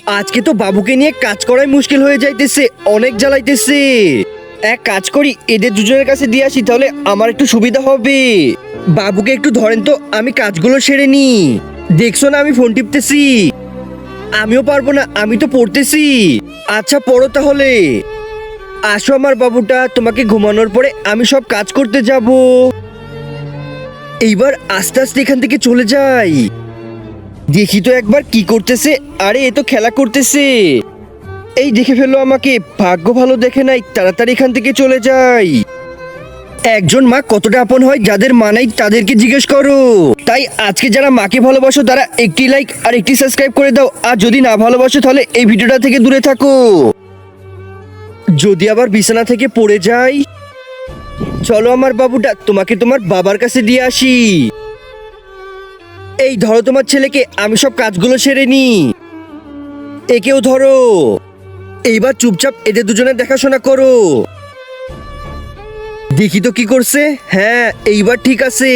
আজকে তো বাবুকে নিয়ে কাজ করাই মুশকিল হয়ে যাইতেছে, অনেক জ্বালাইতেছে। এক কাজ করি, এদের দুজনের কাছে দিয়ে আসি, তাহলে আমার একটু সুবিধা হবে। বাবুকে একটু ধরেন তো, আমি কাজগুলো সেরে নি। দেখছো না আমি ফোন টিপতেছি। আমিও পারবো না, আমি তো পড়তেছি। আচ্ছা পড়ো তাহলে। আসো আমার বাবুটা, তোমাকে ঘুমানোর পরে আমি সব কাজ করতে যাব। এইবার আস্তে আস্তে এখান থেকে চলে যাই। দেখি তো একবার কি করতেছে। আরে এ তো খেলা করতেছে। এই দেখে ফেললো আমাকে, ভাগ্য ভালো দেখে নাই, তাড়াতাড়ি এখান থেকে চলে যাই। একজন মা কতটা আপন হয়, যাদের মা নাই তাদেরকে জিজ্ঞেস করো। তাই আজকে যারা মাকে ভালোবাসো তারা একটি লাইক আর একটি সাবস্ক্রাইব করে দাও, আর যদি না ভালোবাসো তাহলে এই ভিডিওটা থেকে দূরে থাকো। যদি আবার বিছানা থেকে পড়ে যাই, চলো আমার বাবুটা, তোমাকে তোমার বাবার কাছে দিয়ে আসি। এই ধরো তোমার ছেলেকে, আমি সব কাজগুলো সেরে নি। একেও ধরো। এইবার চুপচাপ এদের দুজনের দেখাশোনা করো। দেখি তো কি করছে। হ্যাঁ এইবার ঠিক আছে।